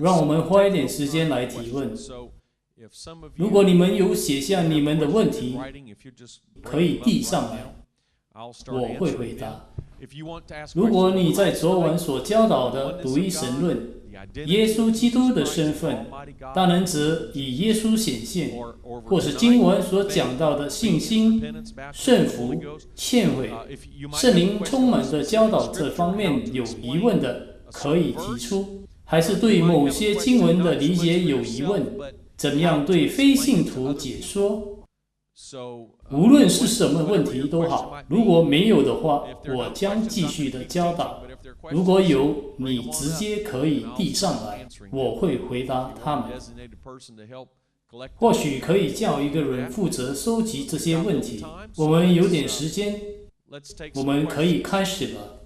让我们花一点时间来提问。如果你们有写下你们的问题，可以递上来，我会回答。如果你在昨晚所教导的独一神论、耶稣基督的身份、大能者以耶稣显现，或是经文所讲到的信心、顺服、忏悔、圣灵充满的教导这方面有疑问的，可以提出；还是对某些经文的理解有疑问，怎么样对非信徒解说？无论是什么问题都好，如果没有的话，我将继续的教导。如果有，你直接可以递上来，我会回答他们。或许可以叫一个人负责收集这些问题。我们有点时间，我们可以开始了。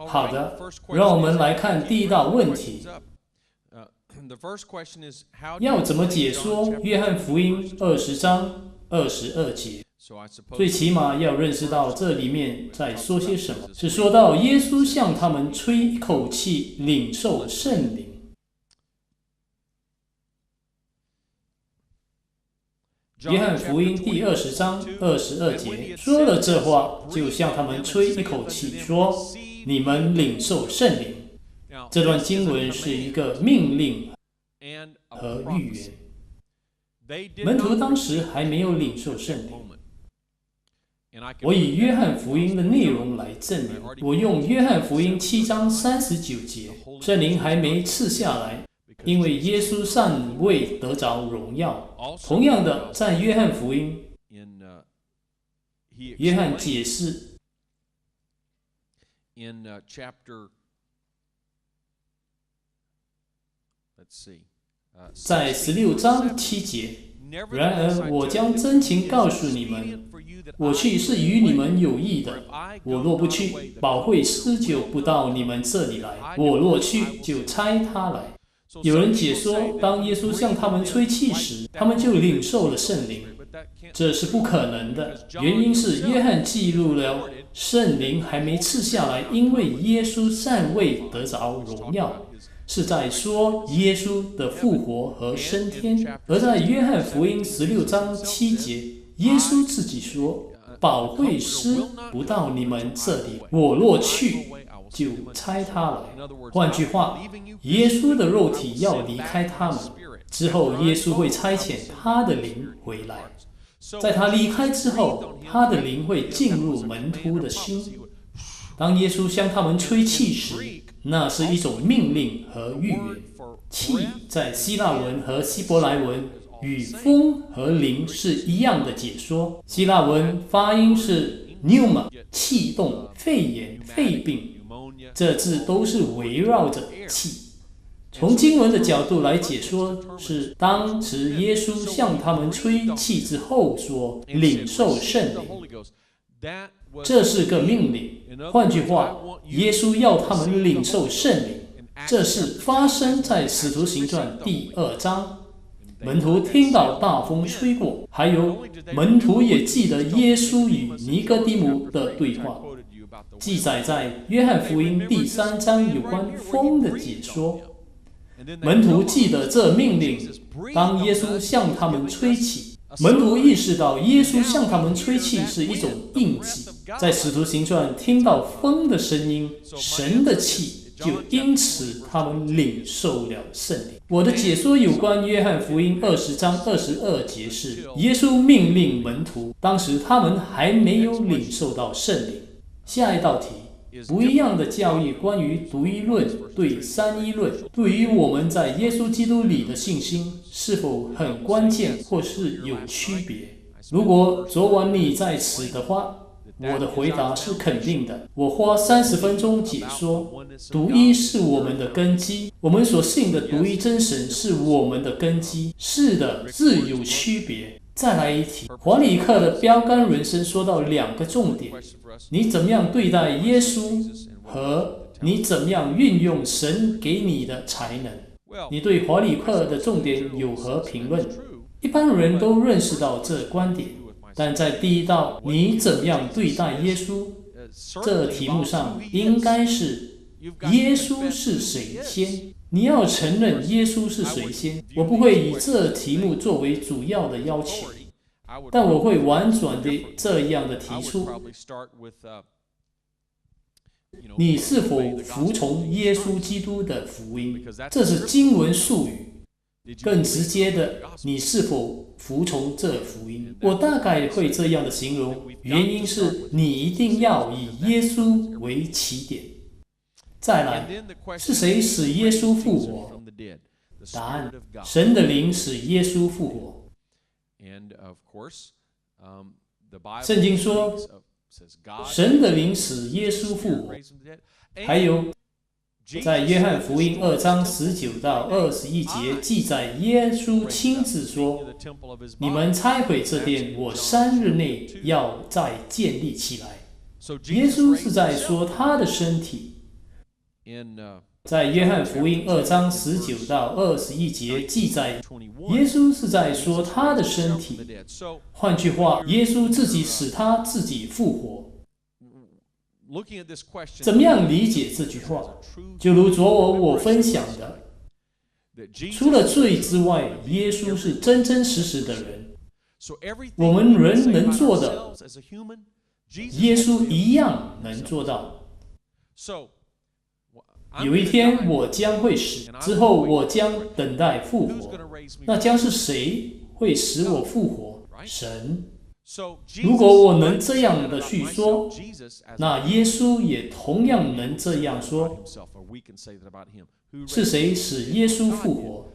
好的，让我们来看第一道问题：要怎么解说约翰福音20章22节？最起码要认识到这里面在说些什么。是说到耶稣向他们吹一口气，领受圣灵。约翰福音第20章22节说了这话，就向他们吹一口气，说：“你们领受圣灵。”这段经文是一个命令和预言。门徒当时还没有领受圣灵。我以约翰福音的内容来证明。我用约翰福音7章39节，圣灵还没赐下来，因为耶稣尚未得着荣耀。同样的，在约翰福音，约翰解释在16章7节，然而我将真情告诉你们，我去是与你们有益的。我若不去，保惠师就不到你们这里来；我若去，就差他来。有人解说，当耶稣向他们吹气时，他们就领受了圣灵。这是不可能的，原因是约翰记录了圣灵还没赐下来，因为耶稣尚未得着荣耀，是在说耶稣的复活和升天。而在约翰福音16章7节，耶稣自己说：“保惠师不到你们这里，我若去，就差他来。”换句话，耶稣的肉体要离开他们之后，耶稣会差遣他的灵回来。在他离开之后，他的灵会进入门徒的心。当耶稣向他们吹气时，那是一种命令和预言。气在希腊文和希伯来文与风和灵是一样的解说。希腊文发音是 pneuma， 气动、肺炎、肺病，这字都是围绕着气。从经文的角度来解说，是当时耶稣向他们吹气之后说领受圣灵，这是个命令。换句话，耶稣要他们领受圣灵，这是发生在使徒行传第2章。门徒听到大风吹过，还有门徒也记得耶稣与尼哥底母的对话，记载在约翰福音第3章有关风的解说。门徒记得这命令，当耶稣向他们吹气，门徒意识到耶稣向他们吹气是一种印记。在使徒行传听到风的声音，神的气，就因此他们领受了圣灵。我的解说有关约翰福音20章22节是耶稣命令门徒，当时他们还没有领受到圣灵。下一道题，不一样的教义关于独一论对三一论，对于我们在耶稣基督里的信心是否很关键或是有区别？如果昨晚你在此的话，我的回答是肯定的。我花30分钟解说，独一是我们的根基，我们所信的独一真神是我们的根基。是的，自有区别。再来一题，华理克的标杆人生说到2个重点：你怎么样对待耶稣和你怎么样运用神给你的才能。你对华理克的重点有何评论？一般人都认识到这观点，但在第一道你怎么样对待耶稣这题目上，应该是耶稣是谁先。你要承认耶稣是谁先。我不会以这题目作为主要的要求，但我会婉转的这样的提出：你是否服从耶稣基督的福音？这是经文术语。更直接的，你是否服从这福音？我大概会这样的形容，原因是你一定要以耶稣为起点。再来，是谁使耶稣复活？答案：神的灵使耶稣复活。圣经说，神的灵使耶稣复活。还有，在约翰福音2章19到21节记载，耶稣亲自说：“你们拆毁这殿，我3日内要再建立起来。”耶稣是在说他的身体。在约翰福音2章19到21节记载，耶稣是在说他的身体。换句话，耶稣自己使他自己复活。怎么样理解这句话？就如昨晚我分享的，除了罪之外，耶稣是真真实实的人。我们人能做的，耶稣一样能做到。有一天我将会死，之后我将等待复活。那将是谁会使我复活？神。如果我能这样的叙说，那耶稣也同样能这样说。是谁使耶稣复活？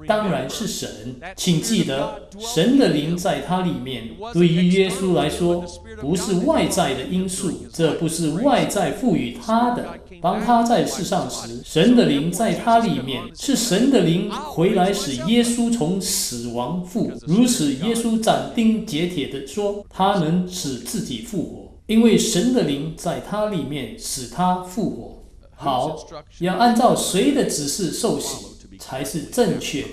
当然是神。请记得，神的灵在他里面。对于耶稣来说，不是外在的因素，这不是外在赋予他的。当他在世上时，神的灵在他里面，是神的灵回来使耶稣从死亡复活。如此，耶稣斩钉截铁地说，他能使自己复活，因为神的灵在他里面使他复活。好，要按照谁的指示受洗才是正确的。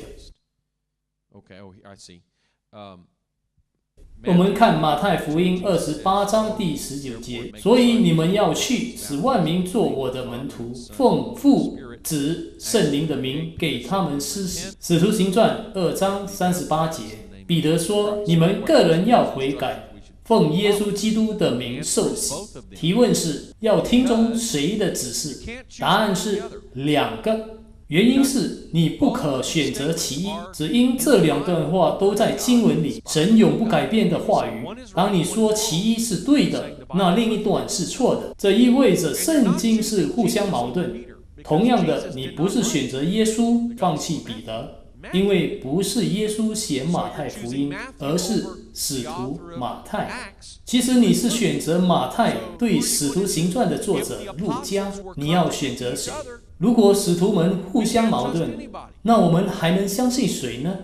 我们看马太福音28章第19节，所以你们要去，使万民做我的门徒，奉父、子、圣灵的名给他们施洗。使徒行传2章38节，彼得说：你们个人要悔改，奉耶稣基督的名受洗。提问是要听从谁的指示？答案是2个。原因是你不可选择其一，只因这2段话都在经文里，神永不改变的话语。当你说其一是对的，那另一段是错的，这意味着圣经是互相矛盾。同样的，你不是选择耶稣放弃彼得，因为不是耶稣写马太福音，而是使徒马太。其实你是选择马太对使徒行传的作者路加，你要选择谁？如果使徒们互相矛盾，那我们还能相信谁呢？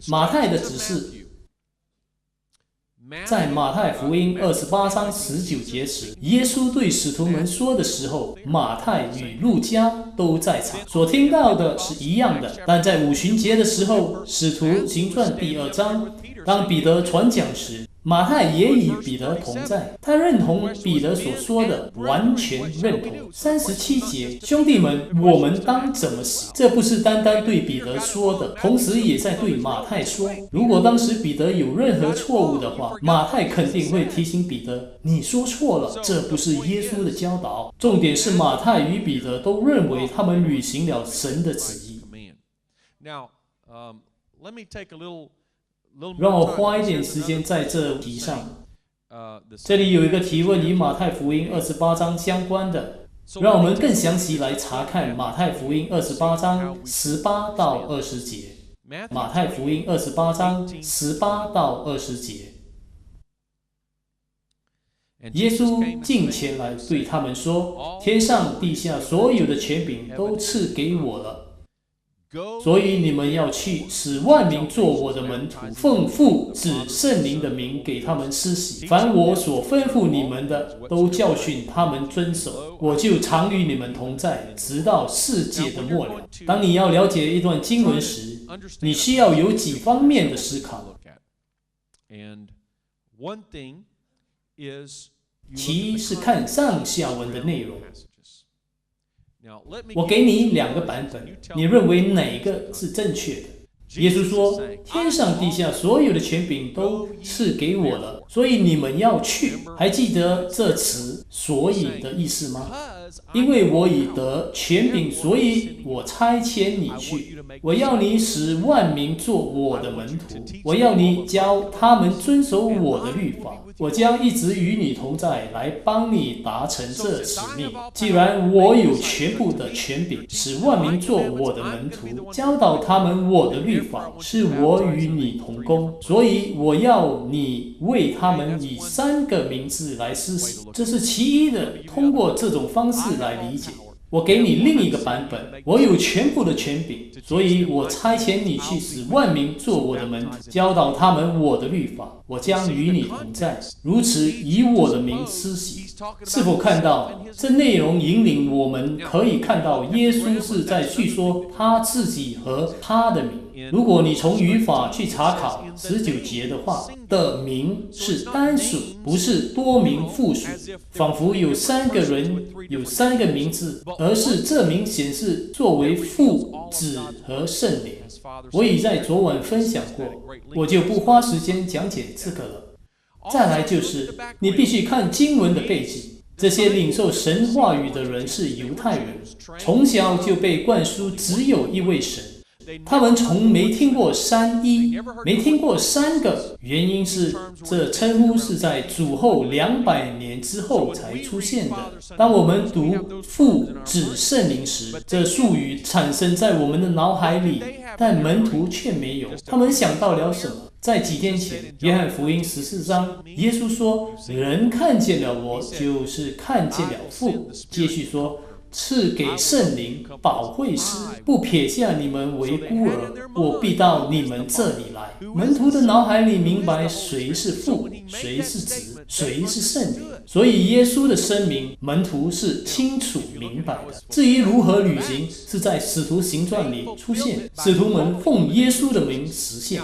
马太的指示在马太福音28章19节时，耶稣对使徒们说的时候，马太与路加都在场，所听到的是一样的。但在五旬节的时候，使徒行传第2章，当彼得传讲时，马太也与彼得同在，他认同彼得所说的，完全认同。37节，兄弟们，我们当怎么死？这不是单单对彼得说的，同时也在对马太说。如果当时彼得有任何错误的话，马太肯定会提醒彼得，你说错了，这不是耶稣的教导。重点是马太与彼得都认为他们履行了神的旨意。让我花一点时间在这题上。这里有一个提问与马太福音28章相关的，让我们更详细来查看马太福音28章18到20节。马太福音28章18到20节。耶稣近前来对他们说：天上地下所有的权柄都赐给我了。所以你们要去，使万民做我的门徒，奉父子圣灵的名给他们施洗。凡我所吩咐你们的，都教训他们遵守。我就常与你们同在，直到世界的末了。当你要了解一段经文时，你需要有几方面的思考。其一是看上下文的内容。我给你2个版本，你认为哪个是正确的？耶稣说：天上地下所有的权柄都赐给我了，所以你们要去。还记得这词所以的意思吗？因为我已得权柄，所以我差遣你去。我要你使万民做我的门徒，我要你教他们遵守我的律法。我将一直与你同在，来帮你达成这使命。既然我有全部的权柄，使万民做我的门徒，教导他们我的律法，是我与你同工。所以我要你为他们以3个名字来施洗。这是其一的，通过这种方式来理解。我给你另一个版本，我有全部的权柄，所以我差遣你去使万民做我的门徒，教导他们我的律法。我将与你同在，如此以我的名施洗。是否看到这内容引领我们可以看到耶稣是在叙说他自己和他的名。如果你从语法去查考19节的话，的名是单数，不是多名复数，仿佛有3个人有3个名字，而是这名显示作为父、子和圣灵。我已在昨晚分享过，我就不花时间讲解这个了。再来就是你必须看经文的背景。这些领受神话语的人是犹太人，从小就被灌输只有一位神。他们从没听过3一，没听过3个，原因是这称呼是在主后200年之后才出现的。当我们读父子圣灵时，这术语产生在我们的脑海里，但门徒却没有。他们想到了什么？在几天前，约翰福音14章，耶稣说：人看见了我，就是看见了父。继续说：赐给圣灵保惠师，不撇下你们为孤儿，我必到你们这里来。门徒的脑海里明白谁是父，谁是子，谁是圣灵，所以耶稣的声明，门徒是清楚明白的。至于如何履行，是在使徒行传里出现，使徒们奉耶稣的名实现。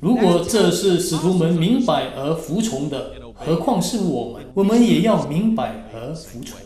如果这是使徒们明白而服从的，何况是我们也要明白和服从。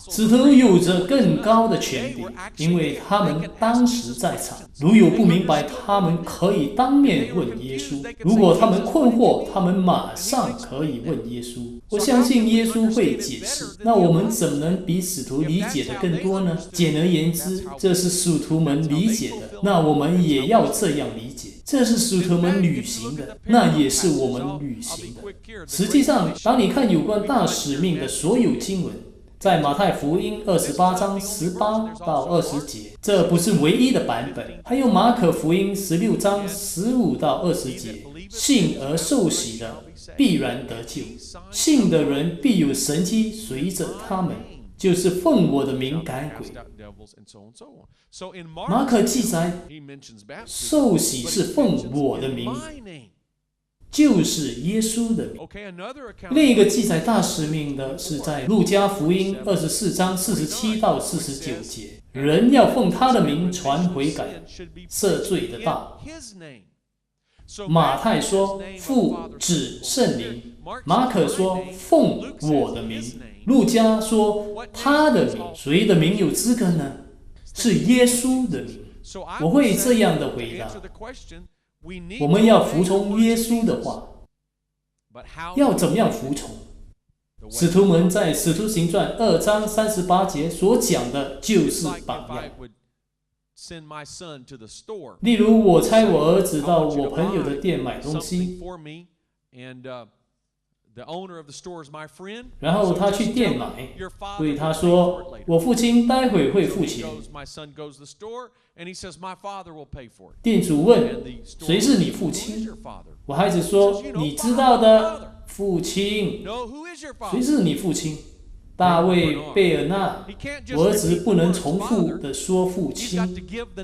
使徒有着更高的权柄，因为他们当时在场。如有不明白，他们可以当面问耶稣；如果他们困惑，他们马上可以问耶稣。我相信耶稣会解释。那我们怎么能比使徒理解的更多呢？简而言之，这是使徒们理解的，那我们也要这样理解。这是使徒们履行的，那也是我们履行的。实际上，当你看有关大使命的所有经文，在马太福音28章18到20节，这不是唯一的版本，还有马可福音16章15到20节，信而受洗的必然得救，信的人必有神迹随着他们，就是奉我的名赶鬼。马可记载受洗是奉我的名，就是耶稣的名。另一个记载大使命的是在路加福音24章47到49节，人要奉他的名传悔改，赦罪的道。马太说父子圣灵，马可说奉我的名，路加说他的名。谁的名有资格呢？是耶稣的名。我会这样的回答，我们要服从耶稣的话。要怎么样服从？使徒们在使徒行传2章38节所讲的就是榜样。例如，我差我儿子到我朋友的店买东西，然后他去店买，对他说：“我父亲待会会付钱。”店主问：“谁是你父亲？”我孩子说：“你知道的，父亲。”谁是你父亲？大卫·贝尔纳。我儿子不能重复地说父亲，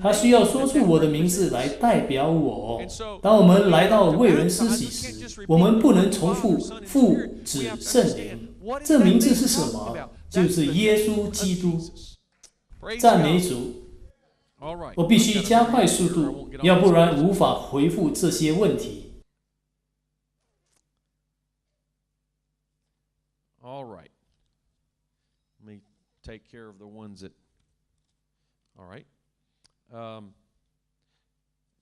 他需要说出我的名字来代表我。当我们来到为人施洗时，我们不能重复父、子、圣灵。这名字是什么？就是耶稣基督。赞美主！我必须加快速度，要不然无法回复这些问题。Take care of the ones that. All right.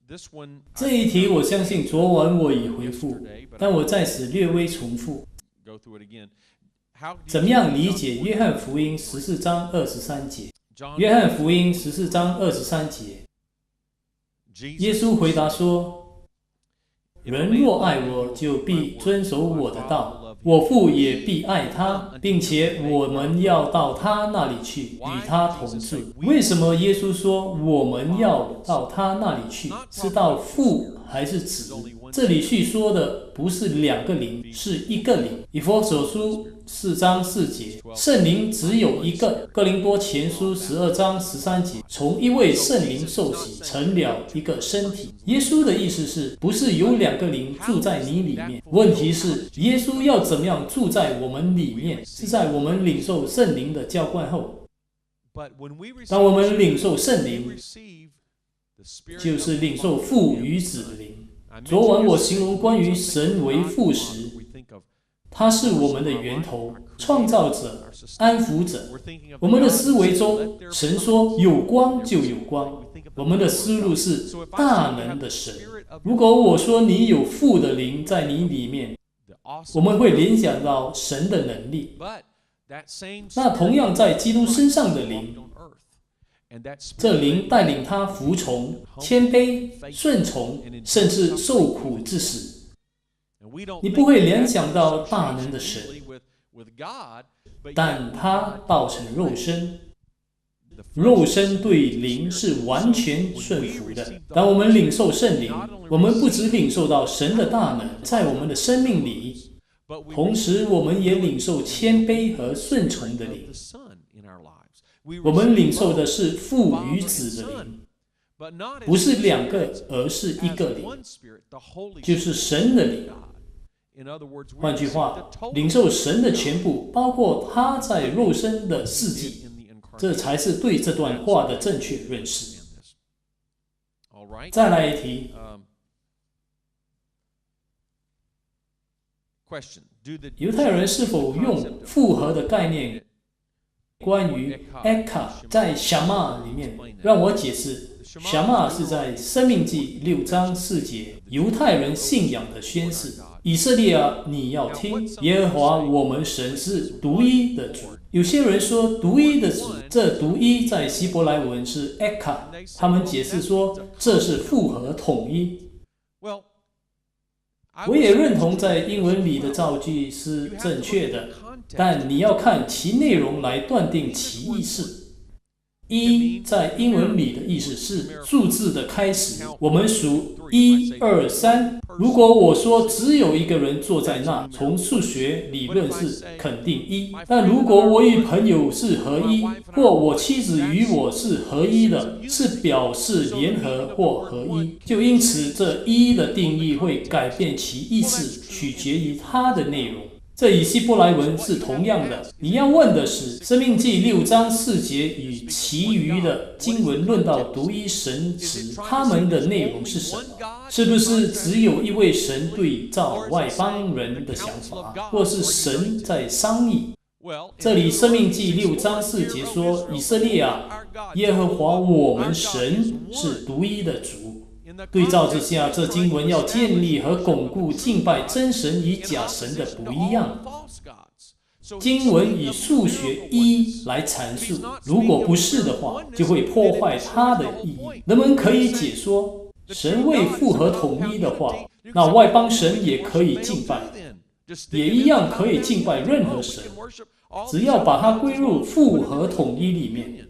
This one. 这一题我相信昨晚我已回复，但我在此略微重复。Go through it again. 怎么样理解约翰福音14章23节？约翰福音14章23节，耶稣回答说：“人若爱我，就必遵守我的道。我父也必爱他，并且我们要到他那里去，与他同住。”为什么耶稣说我们要到他那里去？是到父还是子？这里叙说的不是两个灵，是一个灵。以弗所书4章4节，圣灵只有一个。哥林多前书12章13节，从一位圣灵受洗，成了一个身体。耶稣的意思是，不是有两个灵住在你里面？问题是，耶稣要怎么样住在我们里面？是在我们领受圣灵的浇灌后。当我们领受圣灵，就是领受父与子的灵。昨晚我形容关于神为父时，他是我们的源头、创造者、安抚者。我们的思维中，神说有光就有光。我们的思路是大能的神。如果我说你有父的灵在你里面，我们会联想到神的能力。那同样在基督身上的灵，这灵带领他服从、谦卑、顺从，甚至受苦致死。你不会联想到大能的神，但他道成肉身，肉身对灵是完全顺服的。当我们领受圣灵，我们不只领受到神的大能在我们的生命里，同时我们也领受谦卑和顺从的灵。我们领受的是父与子的灵，不是两个，而是一个灵，就是神的灵。换句话，领受神的全部，包括他在肉身的事迹，这才是对这段话的正确认识。再来一题。犹太人是否用复合的概念？关于 Eka 在 Shama 里面，让我解释。Shama 是在申命记6章4节，犹太人信仰的宣誓。以色列啊，你要听，耶和华我们神是独一的主。有些人说独一的主，这独一在希伯来文是 Eka， 他们解释说这是复合统一。我也认同在英文里的造句是正确的，但你要看其内容来断定其意思。一在英文里的意思是数字的开始，我们数1、2、3。如果我说只有一个人坐在那，从数学理论是肯定1。但如果我与朋友是合一，或我妻子与我是合一的，是表示联合或合一。就因此，这一的定义会改变其意思，取决于它的内容。这与希伯来文是同样的。你要问的是，申命记6章4节与其余的经文论到独一神时，他们的内容是什么？是不是只有一位神对照外邦人的想法，或是神在商议？这里申命记6章4节说：“以色列啊，耶和华我们神是独一的主。”对照之下，这经文要建立和巩固敬拜真神与假神的不一样。经文以数学一来阐述，如果不是的话，就会破坏它的意义。人们可以解说，神为复合统一的话，那外邦神也可以敬拜。也一样可以敬拜任何神，只要把它归入复合统一里面。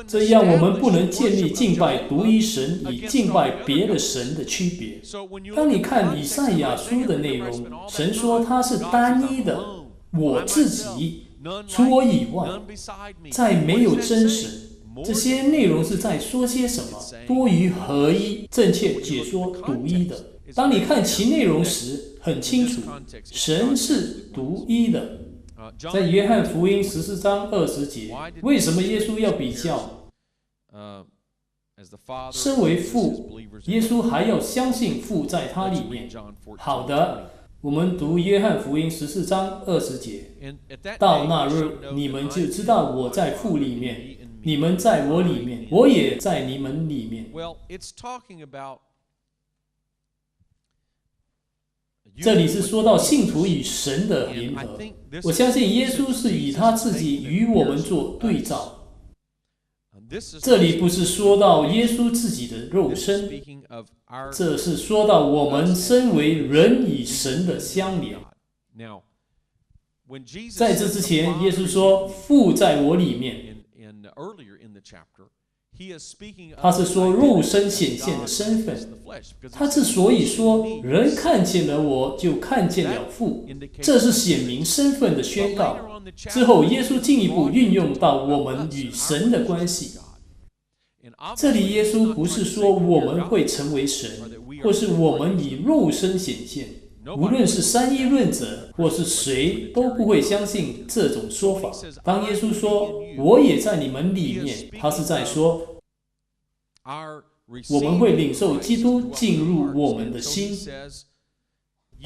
这样我们不能建立敬拜独一神与敬拜别的神的区别。当你看以赛亚书的内容，神说他是单一的，我自己，除我以外，再没有真神。这些内容是在说些什么？多于合一，正确解说独一的。当你看其内容时，很清楚，神是独一的。在约翰福音14章20节，为什么耶稣要比较？身为父，耶稣还要相信父在他里面。好的，我们读约翰福音14章20节，到那日，你们就知道我在父里面，你们在我里面，我也在你们里面。这里是说到信徒与神的联合。我相信耶稣是以他自己与我们做对照。这里不是说到耶稣自己的肉身，这是说到我们身为人与神的相连。在这之前，耶稣说父在我里面，他是说肉身显现的身份。他之所以说人看见了我就看见了父，这是显明身份的宣告。之后耶稣进一步运用到我们与神的关系。这里耶稣不是说我们会成为神，或是我们以肉身显现。无论是三一论者或是谁都不会相信这种说法。当耶稣说我也在你们里面，他是在说我们会领受基督进入我们的心。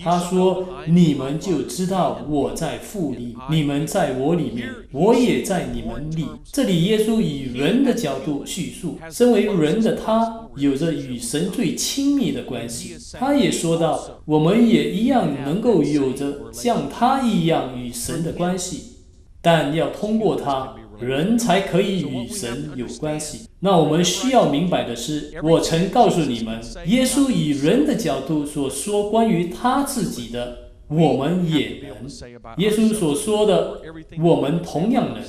他说你们就知道我在父里，你们在我里面，我也在你们里。这里耶稣以人的角度叙述，身为人的他有着与神最亲密的关系。他也说到我们也一样能够有着像他一样与神的关系，但要通过他，人才可以与神有关系。那我们需要明白的是，我曾告诉你们，耶稣以人的角度所说关于他自己的，我们也能。耶稣所说的，我们同样能。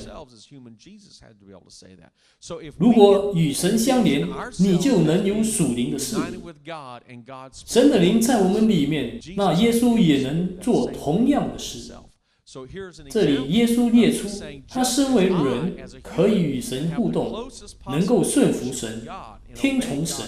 如果与神相连，你就能有属灵的事。神的灵在我们里面，那耶稣也能做同样的事。这里耶稣列出他身为人可以与神互动，能够顺服神，听从神，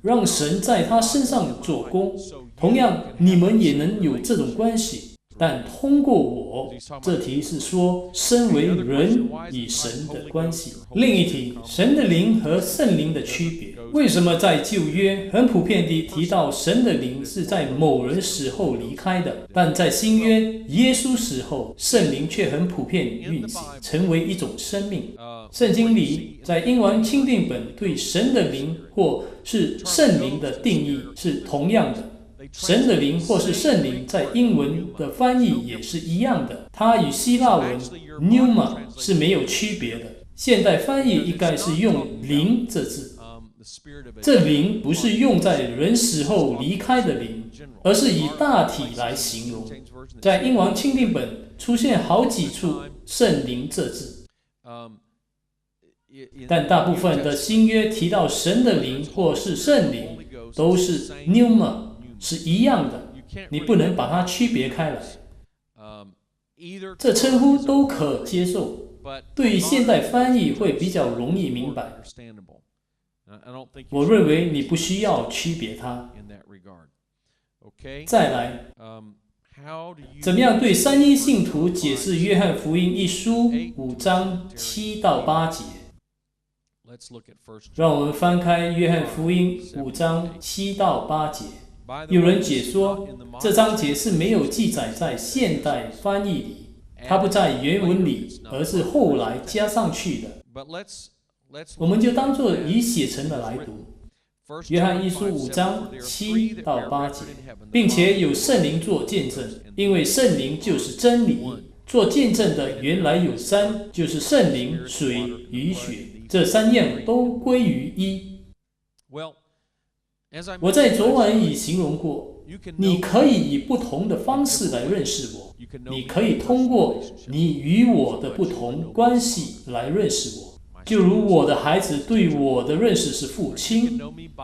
让神在他身上做工。同样你们也能有这种关系，但通过我。这题是说身为人与神的关系。另一题，神的灵和圣灵的区别。为什么在旧约很普遍地提到神的灵是在某人死后离开的，但在新约耶稣死后，圣灵却很普遍运行，成为一种生命。圣经里在英文钦定本对神的灵或是圣灵的定义是同样的。神的灵或是圣灵在英文的翻译也是一样的，它与希腊文 pneuma 是没有区别的。现代翻译应该是用灵这字，这灵不是用在人死后离开的灵，而是以大体来形容。在英王钦定本出现好几处圣灵这字，但大部分的新约提到神的灵或是圣灵都是 pneuma，是一样的，你不能把它区别开来。这称呼都可接受，对于现代翻译会比较容易明白。我认为你不需要区别它。再来，怎么样对三一信徒解释约翰福音一书5章7到8节？让我们翻开约翰福音5章7到8节。有人解说这章节是没有记载在现代翻译里，它不在原文里，而是后来加上去的。我们就当作以写成的来读。约翰一书5章7到8节，并且有圣灵做见证，因为圣灵就是真理。做见证的原来有3，就是圣灵、水与血，这3样都归于一。我在昨晚已形容过，你可以以不同的方式来认识我，你可以通过你与我的不同关系来认识我。就如我的孩子对我的认识是父亲，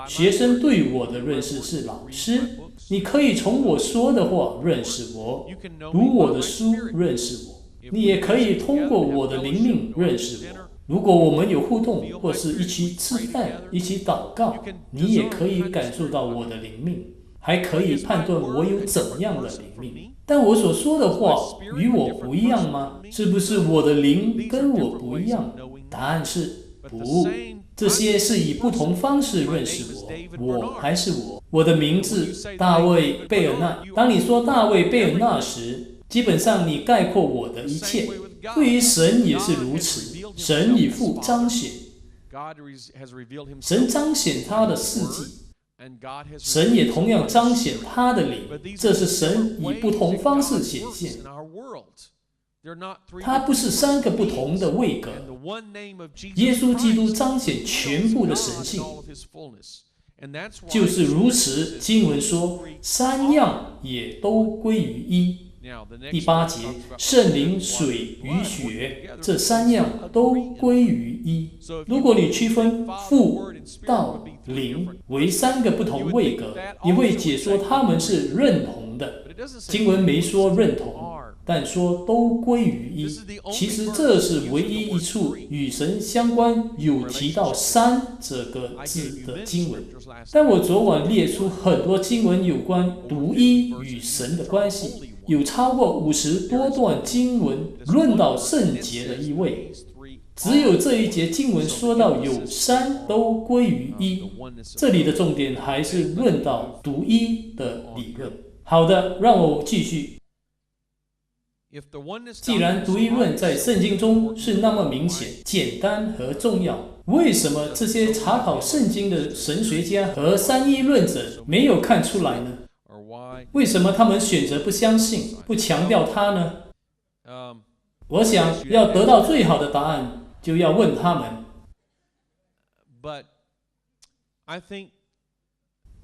学生对我的认识是老师。你可以从我说的话认识我，读我的书认识我。你也可以通过我的灵命认识我。如果我们有互动，或是一起吃饭、一起祷告，你也可以感受到我的灵命，还可以判断我有怎样的灵命。但我所说的话与我不一样吗？是不是我的灵跟我不一样？答案是不。这些是以不同方式认识我还是我。我的名字大卫·贝尔纳。当你说大卫·贝尔纳时，基本上你概括我的一切。对于神也是如此，神以父彰显，神彰显他的事迹，神也同样彰显他的灵，这是神以不同方式显现。它不是三个不同的位格。耶稣基督彰显全部的神性，就是如此。经文说，三样也都归于一。第8节，圣灵、水与血，这三样都归于一。如果你区分父、道、灵为三个不同位格，你会解说他们是认同的。经文没说认同，但说都归于一。其实这是唯一一处与神相关有提到三这个字的经文。但我昨晚列出很多经文有关独一与神的关系，有超过50多段经文论到圣洁的一位。只有这一节经文说到有三都归于一，这里的重点还是论到独一的理论。好的，让我继续。既然独一论在圣经中是那么明显、简单和重要，为什么这些查考圣经的神学家和三一论者没有看出来呢？为什么他们选择不相信、不强调它呢？我想要得到最好的答案，就要问他们。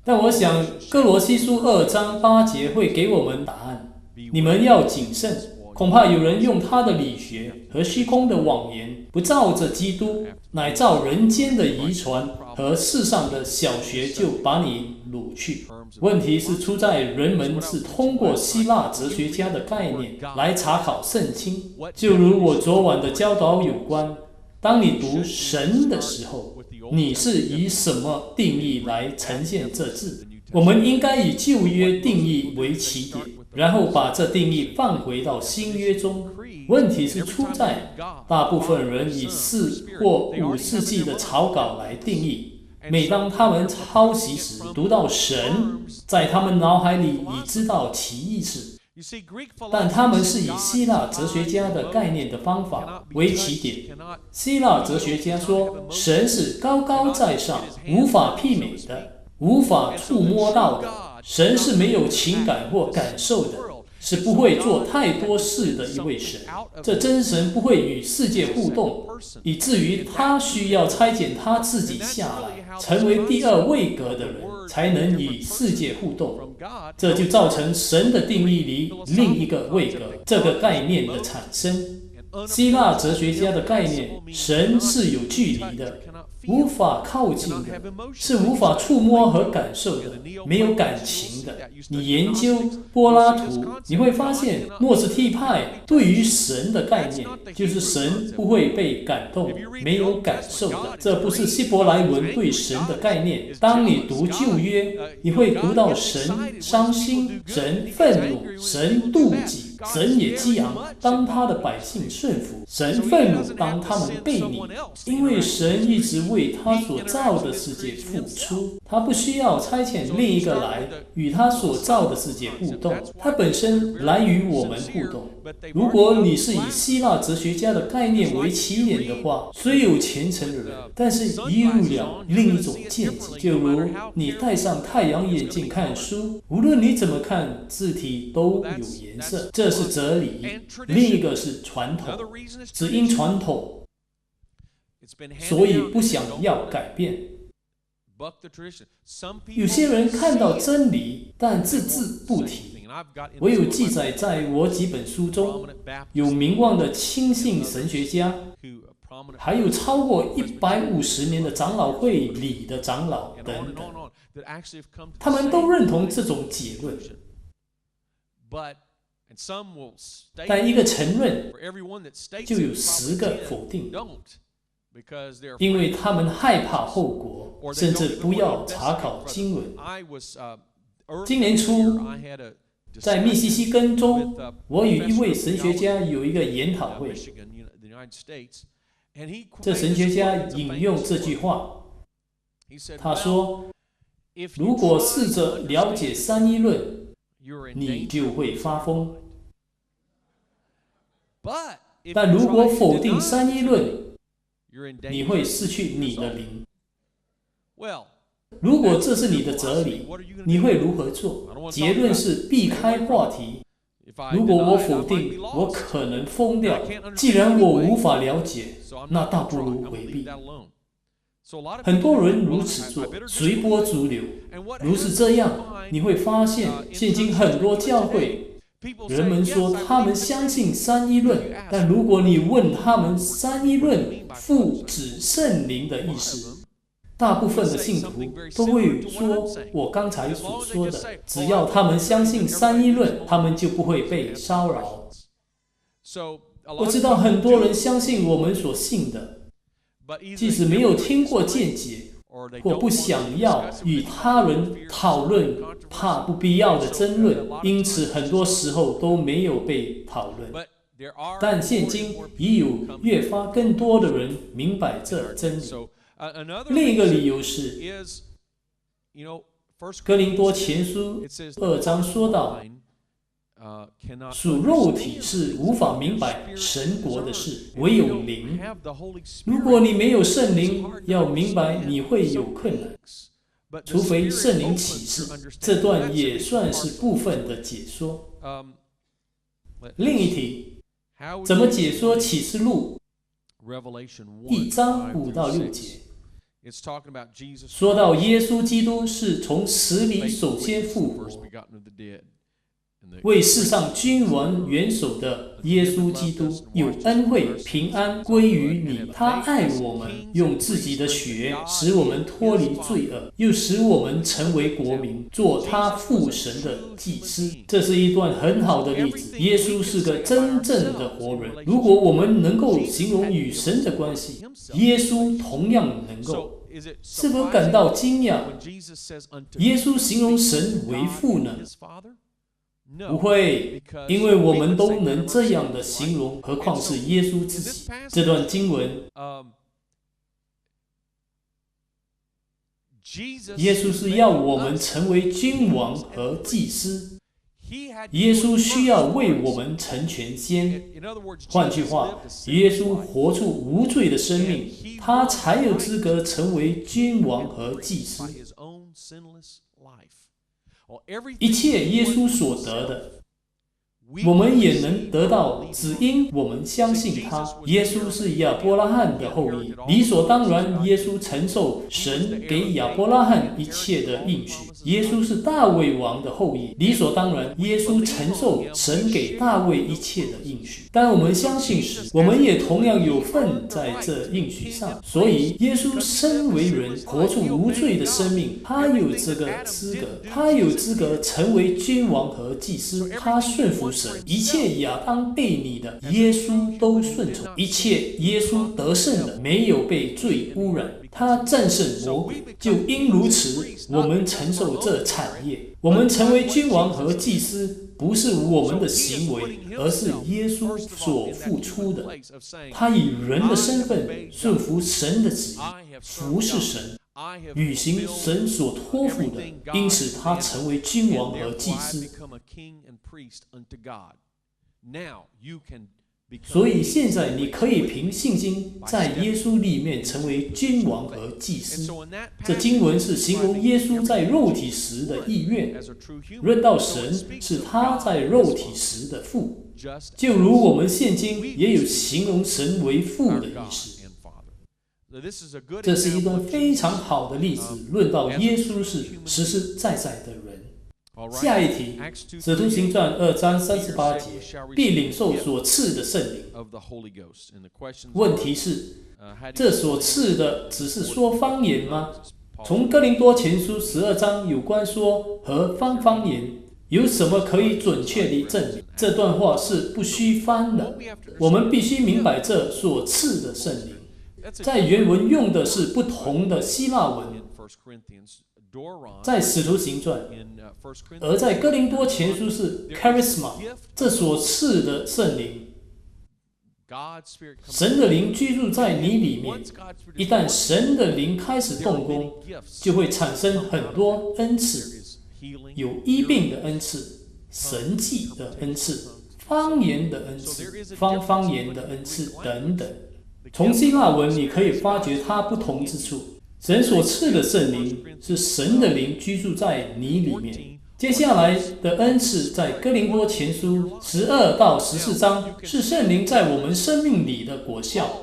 但我想哥罗西书2章8节会给我们答案。你们要谨慎，恐怕有人用他的理学和虚空的妄言，不照着基督，乃照人间的遗传和世上的小学，就把你掳去。问题是出在人们是通过希腊哲学家的概念来查考圣经，就如我昨晚的教导有关。当你读神的时候，你是以什么定义来呈现这字？我们应该以旧约定义为起点，然后把这定义放回到新约中。问题是出在大部分人以4或5世纪的草稿来定义。每当他们抄袭时，读到神，在他们脑海里已知道其意思，但他们是以希腊哲学家的概念的方法为起点。希腊哲学家说，神是高高在上，无法媲美的，无法触摸到的。神是没有情感或感受的，是不会做太多事的一位神。这真神不会与世界互动，以至于他需要拆解他自己下来，成为第二位格的人，才能与世界互动。这就造成神的定义里另一个位格这个概念的产生。希腊哲学家的概念，神是有距离的，无法靠近的，是无法触摸和感受的，没有感情的。你研究柏拉图，你会发现诺斯替派对于神的概念，就是神不会被感动，没有感受的。这不是希伯来文对神的概念。当你读旧约，你会读到神伤心，神愤怒，神妒忌，神也激昂，当他的百姓顺服；神愤怒，当他们背逆。因为神一直为他所造的世界付出，他不需要差遣另一个来与他所造的世界互动，他本身来与我们互动。如果你是以希腊哲学家的概念为起点的话，虽有虔诚的人，但是移入了另一种见解。就如你戴上太阳眼镜看书，无论你怎么看，字体都有颜色，这是哲理。另一个是传统，只因传统，所以不想要改变。有些人看到真理，但字字不提。我有记载在我几本书中，有名望的亲信神学家，还有超过150年的长老会里的长老等等，他们都认同这种结论。但一个承认，就有10个否定，因为他们害怕后果，甚至不要查考经文。今年初，在密西西根州，我与一位神学家有一个研讨会。这神学家引用这句话，他说：“如果试着了解三一论，你就会发疯；但如果否定三一论，你会失去你的灵。如果这是你的哲理，你会如何做？”结论是避开话题。如果我否定，我可能疯掉。既然我无法了解，那倒不如回避。很多人如此做，随波逐流。如是这样，你会发现，现今很多教会，人们说他们相信三一论，但如果你问他们三一论父子圣灵的意思，大部分的信徒都会说我刚才所说的，只要他们相信三一论，他们就不会被骚扰。我知道很多人相信我们所信的，即使没有听过见解，或不想要与他人讨论，怕不必要的争论，因此很多时候都没有被讨论。但现今已有越发更多的人明白这真理。另一个理由是，哥林多前书2章说到，属肉体是无法明白神国的事，唯有灵。如果你没有圣灵，要明白你会有困难，除非圣灵启示。这段也算是部分的解说。另一题，怎么解说启示录1章5到6节？说到耶稣基督是从死里首先复活，为世上君王元首的耶稣基督有恩惠平安归于你。他爱我们，用自己的血使我们脱离罪恶，又使我们成为国民，做他父神的祭司。这是一段很好的例子。耶稣是个真正的活人。如果我们能够形容与神的关系，耶稣同样能够。是否感到惊讶？耶稣形容神为父呢？不会，因为我们都能这样的形容，何况是耶稣自己。这段经文，耶稣是要我们成为君王和祭司。耶稣需要为我们成全先。换句话，耶稣活出无罪的生命，他才有资格成为君王和祭司。一切耶稣所得的，我们也能得到，只因我们相信他。耶稣是亚伯拉罕的后裔，理所当然，耶稣承受神给亚伯拉罕一切的应许。耶稣是大卫王的后裔，理所当然，耶稣承受神给大卫一切的应许。当我们相信时，我们也同样有份在这应许上。所以，耶稣身为人，活出无罪的生命，他有这个资格，他有资格成为君王和祭司。他顺服神，一切亚当悖逆的，耶稣都顺从；一切耶稣得胜的，没有被罪污染。他战胜魔鬼，就因如此，我们承受这产业。我们成为君王和祭司，不是我们的行为，而是耶稣所付出的。他以人的身份顺服神的旨意，服侍神，履行神所托付的，因此他成为君王和祭司。所以现在你可以凭信心在耶稣里面成为君王和祭司。这经文是形容耶稣在肉体时的意愿，论到神是他在肉体时的父，就如我们现今也有形容神为父的意思。这是一段非常好的例子，论到耶稣是实实在在的人。下一题，使徒行传2章38节，必领受所赐的圣灵。问题是，这所赐的只是说方言吗？从哥林多前书12章有关说和方言，有什么可以准确地证明这段话是不虚翻的？我们必须明白这所赐的圣灵，在原文用的是不同的希腊文，在使徒行传，而在哥林多前书是 charisma， 这所赐的圣灵。神的灵居住在你里面，一旦神的灵开始动工，就会产生很多恩赐，有医病的恩赐、神迹的恩赐、方言的恩赐、方言的恩赐等等。从希腊文你可以发觉它不同之处。神所赐的圣灵是神的灵居住在你里面。接下来的恩赐在哥林多前书12到14章，是圣灵在我们生命里的果效。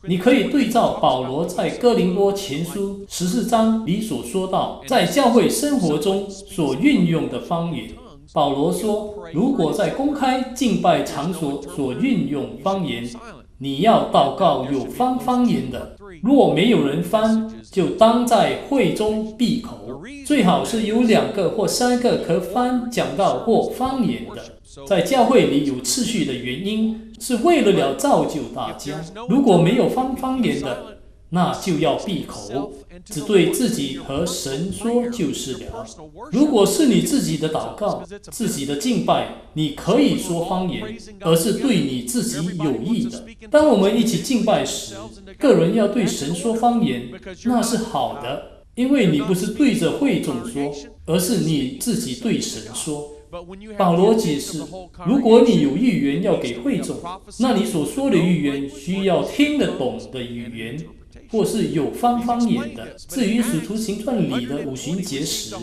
你可以对照保罗在哥林多前书14章里所说到，在教会生活中所运用的方言。保罗说，如果在公开敬拜场所所运用方言，你要祷告有方言的，若没有人翻，就当在会中闭口，最好是有2个或3个可翻讲道或方言的。在教会里有次序的原因，是为了造就大家。如果没有方言的，那就要闭口，只对自己和神说就是了。如果是你自己的祷告、自己的敬拜，你可以说方言，而是对你自己有益的。当我们一起敬拜时，个人要对神说方言，那是好的，因为你不是对着会众说，而是你自己对神说。保罗解释，如果你有预言要给会众，那你所说的预言需要听得懂的语言，或是有方言的。至于使徒行传里的五旬节时，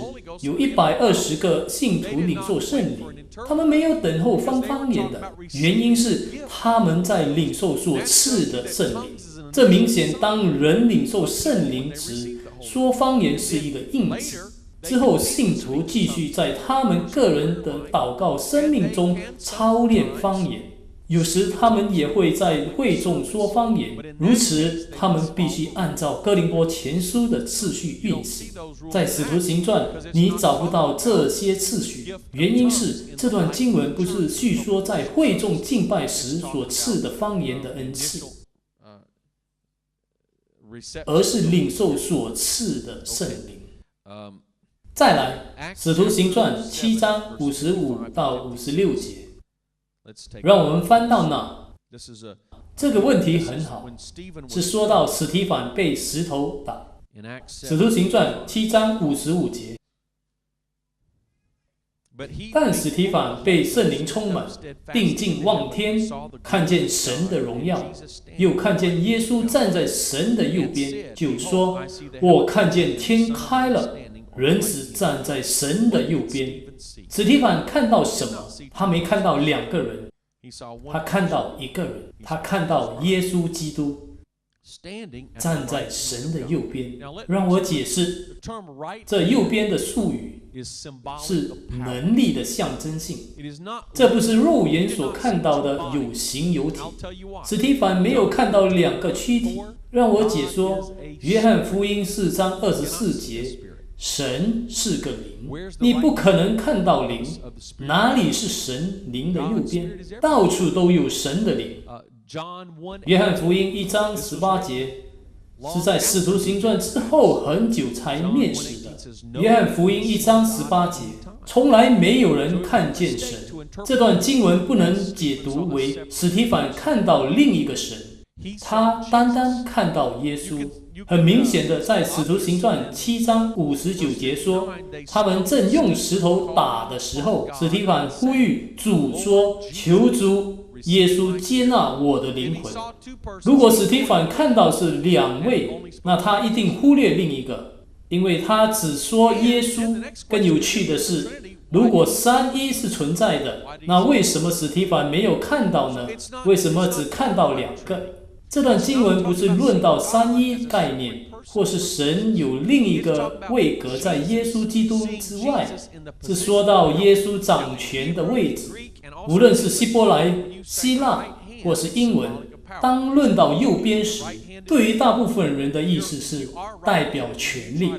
有120个信徒领受圣灵，他们没有等候方言的，原因是他们在领受所赐的圣灵。这明显，当人领受圣灵时，说方言是一个印记。之后，信徒继续在他们个人的祷告生命中操练方言。有时他们也会在会众说方言，如此他们必须按照哥林多前书的次序运行。在使徒行传，你找不到这些次序，原因是这段经文不是叙说在会众敬拜时所赐的方言的恩赐，而是领受所赐的圣灵。再来，使徒行传7章55到56节，让我们翻到那。这个问题很好，是说到史提反被石头打。使徒行传7章55节，但史提反被圣灵充满，定睛望天，看见神的荣耀，又看见耶稣站在神的右边，就说：我看见天开了，人子站在神的右边。史提反看到什么？他没看到2个人，他看到1个人，他看到耶稣基督站在神的右边。让我解释，这右边的术语是能力的象征性，这不是肉眼所看到的有形有体。史提反没有看到2个躯体。让我解说，约翰福音4章24节，神是个灵，你不可能看到灵。哪里是神灵的右边？到处都有神的灵。约翰福音1章18节是在使徒行传之后很久才面世的。约翰福音1章18节，从来没有人看见神。这段经文不能解读为史提反看到另一个神，他单单看到耶稣。很明显的，在使徒行传7章59节说，他们正用石头打的时候，史提反呼吁主说：求主耶稣接纳我的灵魂。如果史提反看到是2位，那他一定忽略另一个，因为他只说耶稣。更有趣的是，如果3一是存在的，那为什么史提反没有看到呢？为什么只看到2个？这段经文不是论到三一概念，或是神有另一个位格在耶稣基督之外，是说到耶稣掌权的位置。无论是希伯来、希腊或是英文，当论到右边时，对于大部分人的意思是代表权力。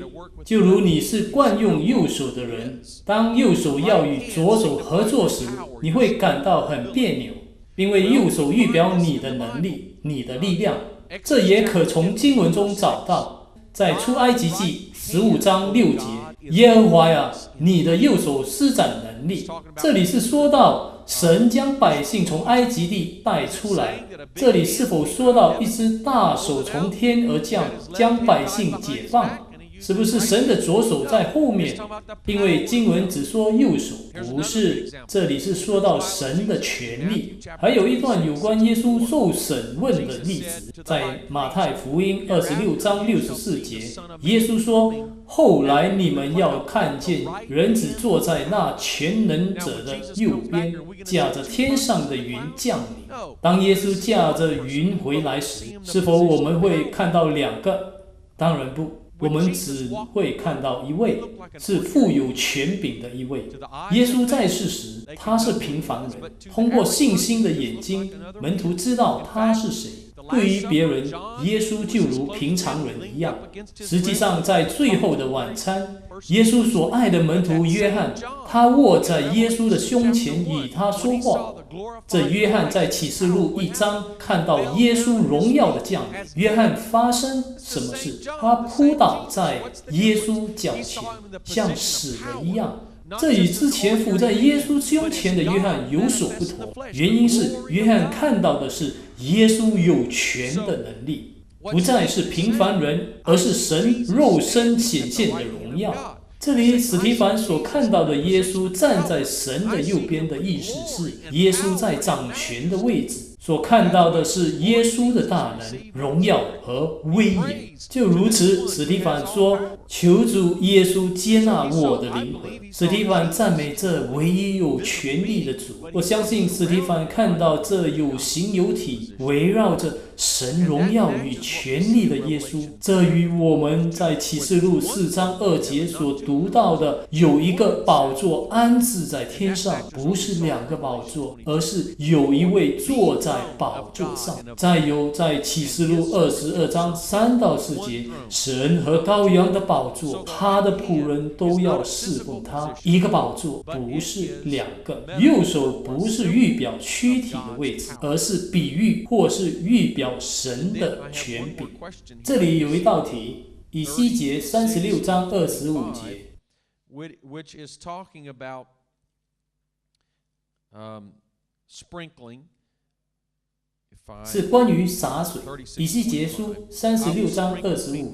就如你是惯用右手的人，当右手要与左手合作时，你会感到很别扭，因为右手预表你的能力、你的力量。这也可从经文中找到，在出埃及记15章6节，耶和华呀，你的右手施展能力。这里是说到神将百姓从埃及地带出来，这里是否说到一只大手从天而降，将百姓解放？是不是神的左手在后面？因为经文只说右手，不是，这里是说到神的权力。还有一段有关耶稣受审问的例子，在马太福音26章64节，耶稣说：后来你们要看见人子坐在那全能者的右边，驾着天上的云降临。当耶稣驾着云回来时，是否我们会看到两个？当然不，我们只会看到一位，是富有权柄的一位。耶稣在世时，他是平凡人，通过信心的眼睛，门徒知道他是谁。对于别人，耶稣就如平常人一样。实际上，在最后的晚餐，耶稣所爱的门徒约翰，他卧在耶稣的胸前与他说话。这约翰在启示录1章看到耶稣荣耀的降临。约翰发生什么事？他扑倒在耶稣脚前，像死了一样。这与之前伏在耶稣胸前的约翰有所不同，原因是约翰看到的是耶稣有权的能力，不再是平凡人，而是神肉身显现的荣耀。这里史提凡所看到的耶稣站在神的右边的意思是耶稣在掌权的位置，所看到的是耶稣的大能、荣耀和威严。就如此，史提凡说：求主耶稣接纳我的灵魂。史提凡赞美这唯一有权力的主。我相信史提凡看到这有形有体围绕着神荣耀与权力的耶稣，这与我们在启示录4章2节所读到的有一个宝座安置在天上，不是2个宝座，而是有一位坐在宝座上。再有在启示录22章3到4节，神和羔羊的宝座，他的仆人都要侍奉他。一个宝座，不是2个。右手不是预表躯体的位置，而是比喻或是预表神的权柄。这里有一道题，以西结36章25节。Which is talking about sprinkling. 是关于洒水。以西结书36章25节，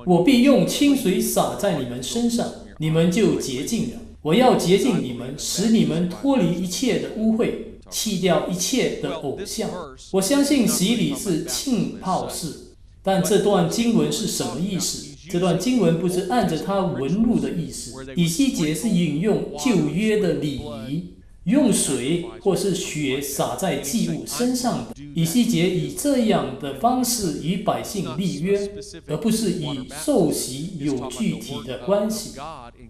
我必用清水洒在你们身上，你们就洁净了。我要洁净你们，使你们脱离一切的污秽，弃掉一切的偶像。我相信洗礼是浸泡式，但这段经文是什么意思？这段经文不是按着它文路的意思。以西结是引用旧约的礼仪，用水或是血洒在祭物身上的。以西结以这样的方式与百姓立约，而不是以受洗有具体的关系。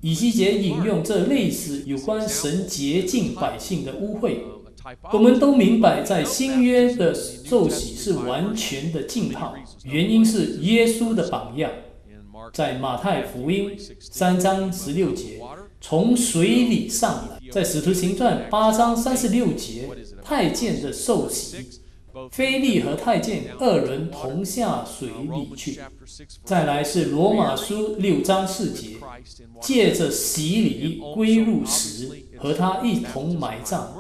以西结引用这类似有关神洁净百姓的污秽。我们都明白，在新约的受洗是完全的浸泡，原因是耶稣的榜样。在马太福音3章16节，从水里上来。在使徒行传8章36节，太监的受洗，腓力和太监2人同下水里去。再来是罗马书6章4节，借着洗礼归入死，和他一同埋葬。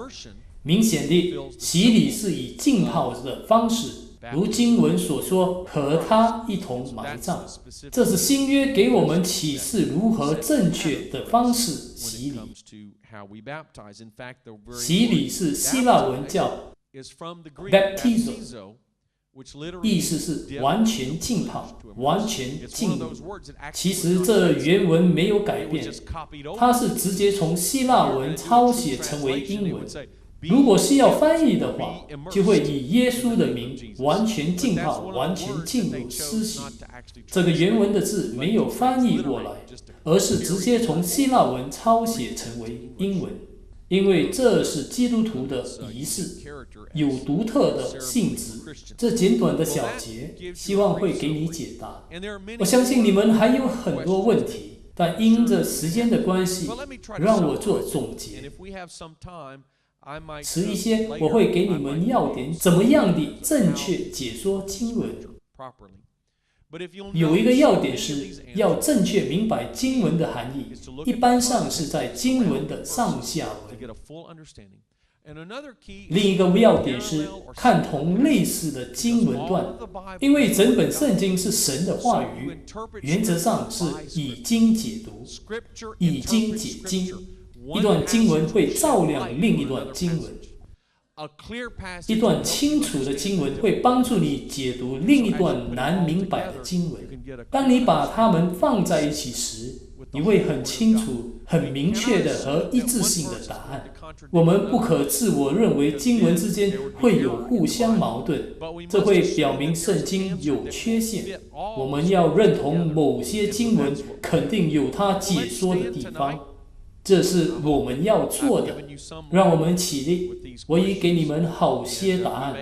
明显的，洗礼是以浸泡的方式，如经文所说，和他一同埋葬。这是新约给我们启示如何正确的方式洗礼。洗礼是希腊文叫 baptizo， 意思是完全浸泡、完全浸入。其实这原文没有改变，它是直接从希腊文抄写成为英文。如果是要翻译的话，就会以耶稣的名完全浸泡，完全进入施洗。这个原文的字没有翻译过来，而是直接从希腊文抄写成为英文，因为这是基督徒的仪式，有独特的性质。这简短的小节，希望会给你解答。我相信你们还有很多问题，但因着时间的关系，让我做总结。迟一些，我会给你们要点，怎么样的正确解说经文。有一个要点是要正确明白经文的含义，一般上是在经文的上下文。另一个要点是看同类似的经文段，因为整本圣经是神的话语，原则上是以经解读，以经解经。一段经文会照亮另一段经文，一段清楚的经文会帮助你解读另一段难明白的经文。当你把它们放在一起时，你会很清楚、很明确的和一致性的答案。我们不可自我认为经文之间会有互相矛盾，这会表明圣经有缺陷。我们要认同某些经文肯定有它解说的地方。这是我们要做的，让我们起立。我已给你们好些答案，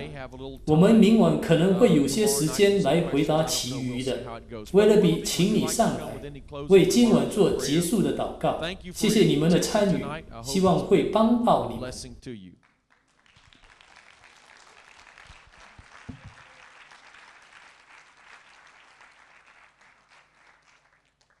我们明晚可能会有些时间来回答其余的。为了比，请你上来，为今晚做结束的祷告。谢谢你们的参与，希望会帮到你们。